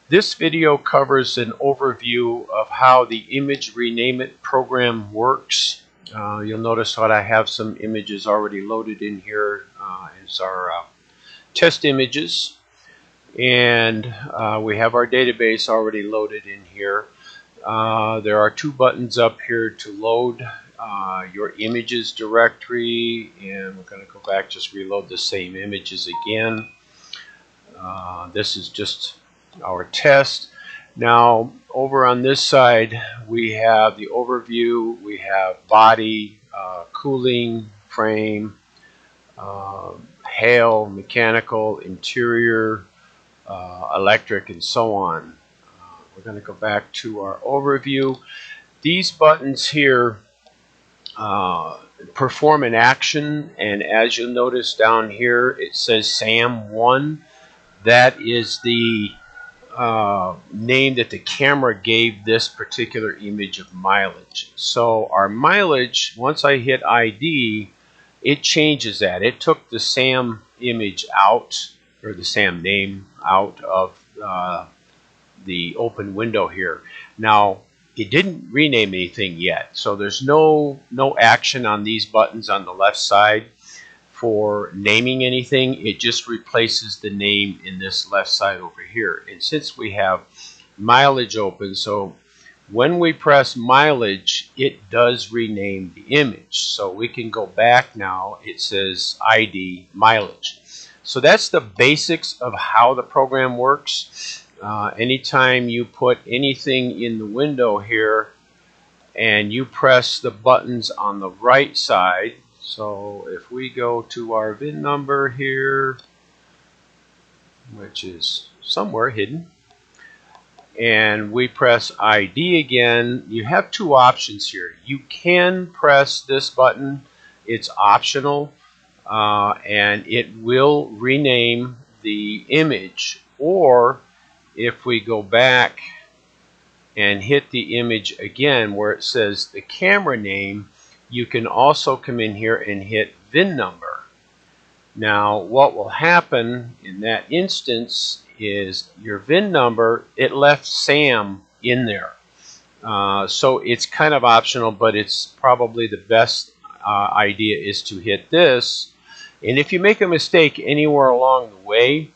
This video covers an overview of how the image rename it program works. You'll notice that I have some images already loaded in here as our test images, and we have our database already loaded in here. There are two buttons up here to load your images directory, and we're going to go back, just reload the same images again. This is just our test. Now over on this side we have the overview, we have body, cooling, frame, hail, mechanical, interior, electric, and so on. We're going to go back to our overview. These buttons here perform an action, and as you'll notice down here it says SAM1. That is the name that the camera gave this particular image of mileage. So our mileage, once I hit ID, it changes that. It took the SAM image out, or the SAM name out of the open window here. Now it didn't rename anything yet, so there's no action on these buttons on the left side for naming anything. It just replaces the name in this left side over here. And since we have mileage open, so when we press mileage, it does rename the image. So we can go back now. It says ID mileage. So that's the basics of how the program works. Anytime you put anything in the window here and you press the buttons on the right side, so if we go to our VIN number here, which is somewhere hidden, and we press ID again, you have two options here. You can press this button, it's optional, and it will rename the image. Or if we go back and hit the image again where it says the camera name, you can also come in here and hit VIN number. Now what will happen in that instance is your VIN number, it left SAM in there. So it's kind of optional, but it's probably the best idea is to hit this. And if you make a mistake anywhere along the way,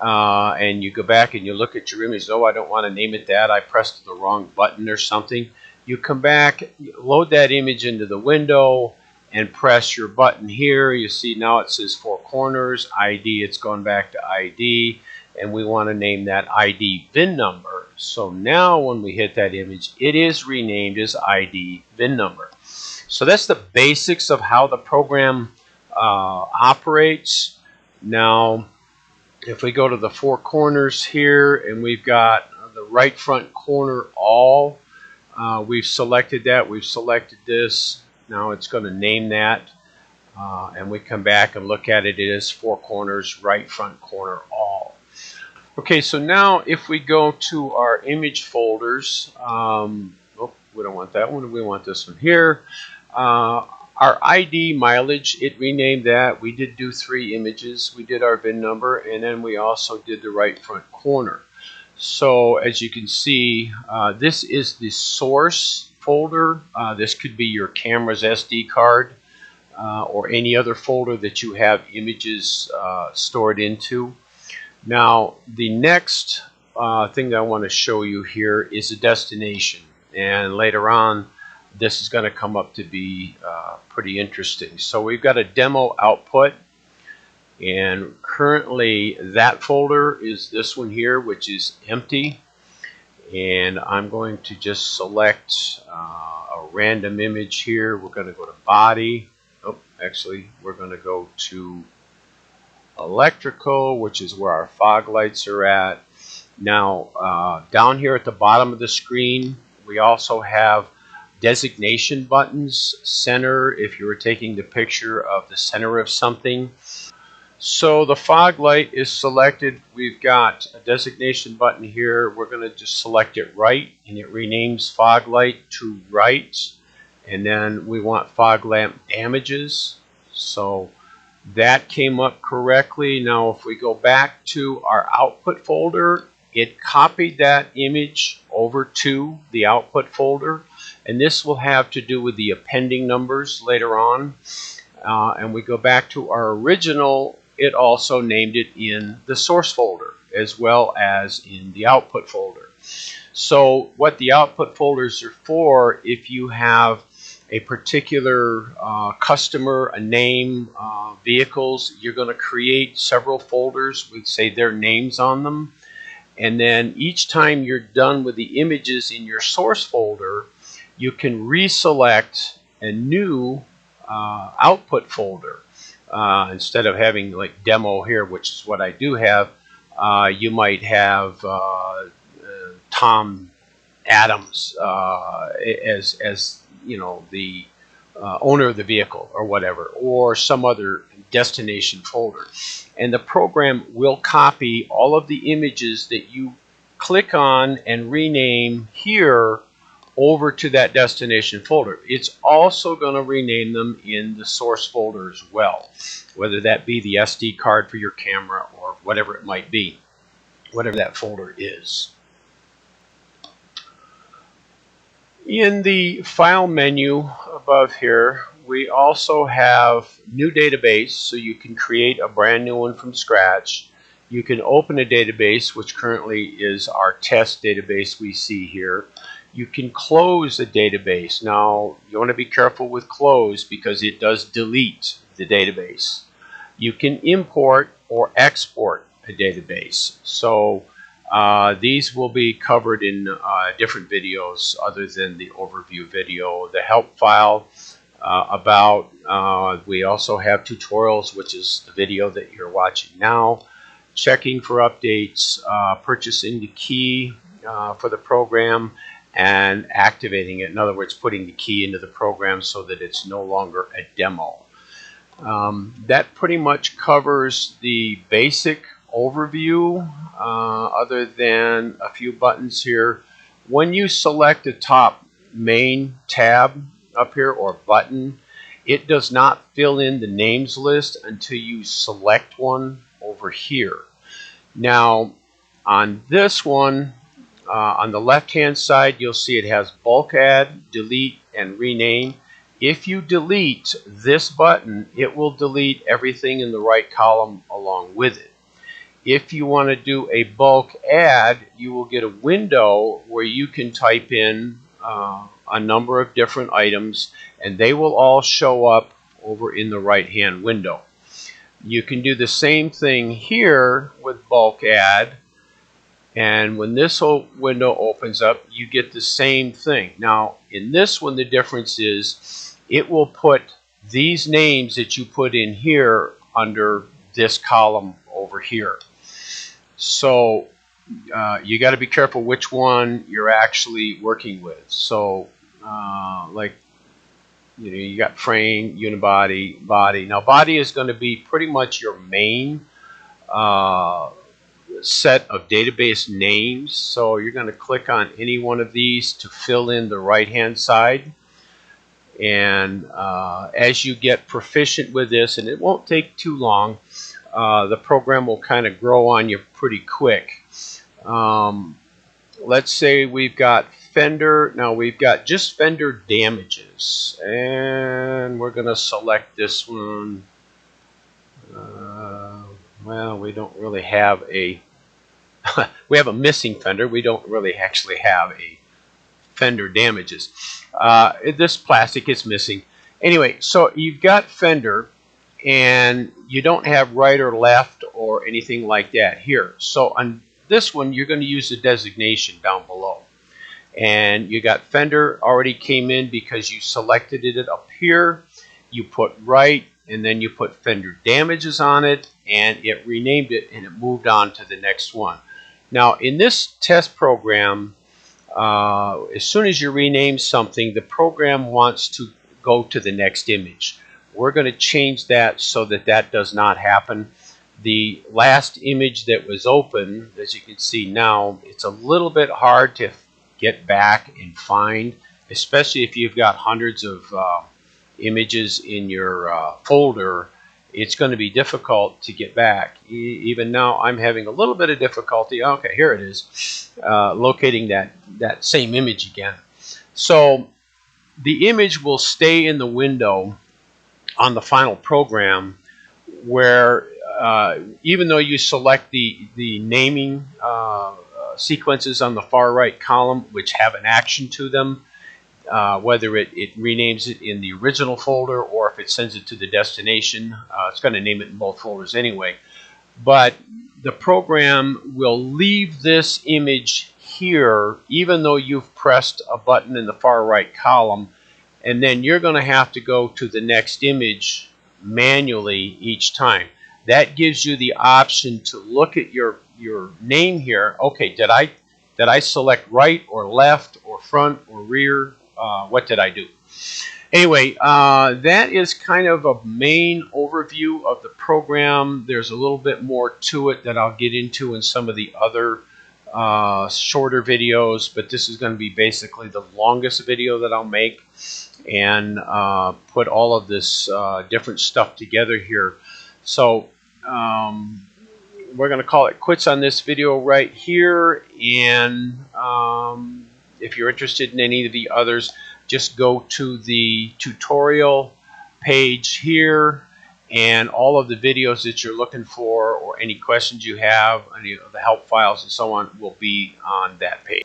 and you go back and you look at your image, oh, I don't want to name it that, I pressed the wrong button or something, you come back, load that image into the window, and press your button here. You see now it says Four Corners, ID, it's going back to ID, and we want to name that ID VIN number. So now when we hit that image, it is renamed as ID VIN number. So that's the basics of how the program operates. Now if we go to the Four Corners here, and we've got the right front corner all, we've selected that, we've selected this. Now it's going to name that, and we come back and look at it. It is Four Corners, right front corner all. Okay, so now if we go to our image folders, oh, we don't want that one, we want this one here. Our ID mileage, it renamed that. We did do 3 images. We did our VIN number, and then we also did the right front corner. So as you can see, this is the source folder. This could be your camera's SD card or any other folder that you have images stored into. Now the next thing that I want to show you here is a destination, and later on this is going to come up to be pretty interesting. So we've got a demo output, and currently that folder is this one here, which is empty. And I'm going to just select a random image here. We're going to go to body. Oh, actually we're going to go to electrical, which is where our fog lights are at. Now down here at the bottom of the screen, we also have designation buttons. Center, if you were taking the picture of the center of something. So the fog light is selected. We've got a designation button here. We're going to just select it right, and it renames fog light to right. And then we want fog lamp damages. So that came up correctly. Now if we go back to our output folder it copied that image over to the output folder, and this will have to do with the appending numbers later on. And we go back to our original, it also named it in the source folder as well as in the output folder. So what the output folders are for, if you have a particular customer, a name, vehicles, you're going to create several folders with, say, their names on them. And then each time you're done with the images in your source folder, you can reselect a new output folder. Instead of having like demo here, which is what I do have, you might have Tom Adams as you know, the owner of the vehicle or whatever, or some other destination folder. And the program will copy all of the images that you click on and rename here over to that destination folder. It's also going to rename them in the source folder as well, whether that be the SD card for your camera or whatever it might be, whatever that folder is. In the file menu above here, we also have new database, so you can create a brand new one from scratch. You can open a database, which currently is our test database we see here. You can close a database. Now, you want to be careful with close because it does delete the database. You can import or export a database. So these will be covered in different videos other than the overview video. The help file we also have tutorials, which is the video that you're watching now. Checking for updates, purchasing the key for the program, and activating it. In other words, putting the key into the program so that it's no longer a demo. That pretty much covers the basic overview, other than a few buttons here. When you select the top main tab up here or button, it does not fill in the names list until you select one over here. Now on this one, on the left hand side, you'll see it has bulk add, delete, and rename. If you delete this button, it will delete everything in the right column along with it. If you want to do a bulk add, you will get a window where you can type in a number of different items, and they will all show up over in the right hand window. You can do the same thing here with bulk add, and when this whole window opens up, you get the same thing. Now in this one, the difference is it will put these names that you put in here under this column over here. So you got to be careful which one you're actually working with. So like, you know, you got frame, unibody, body. Now body is going to be pretty much your main set of database names. So you're going to click on any one of these to fill in the right hand side. And as you get proficient with this, and it won't take too long, the program will kind of grow on you pretty quick. Let's say we've got fender. Now we've got just fender damages, and we're going to select this one. Well, we don't really have a we have a missing fender. We don't really actually have a fender damages. This plastic is missing. Anyway, so you've got fender, and you don't have right or left or anything like that here. So on this one, you're going to use the designation down below. And you got fender already came in because you selected it up here. You put right, and then you put fender damages on it, and it renamed it, and it moved on to the next one. Now in this test program, as soon as you rename something, the program wants to go to the next image. We're going to change that so that that does not happen. The last image that was open, as you can see now, it's a little bit hard to get back and find, especially if you've got hundreds of images in your folder it's going to be difficult to get back. Even now, I'm having a little bit of difficulty. Okay, here it is, locating that same image again. So the image will stay in the window on the final program, where even though you select the naming sequences on the far right column, which have an action to them, whether it renames it in the original folder or if it sends it to the destination, it's going to name it in both folders anyway. But the program will leave this image here even though you've pressed a button in the far right column, and then you're going to have to go to the next image manually each time. That gives you the option to look at your name here. Okay, did I select right or left or front or rear? What did I do? Anyway, that is kind of a main overview of the program. There's a little bit more to it that I'll get into in some of the other shorter videos, but this is going to be basically the longest video that I'll make, and put all of this different stuff together here. So we're going to call it quits on this video right here, and if you're interested in any of the others, just go to the tutorial page here, and all of the videos that you're looking for or any questions you have, any of the help files and so on will be on that page.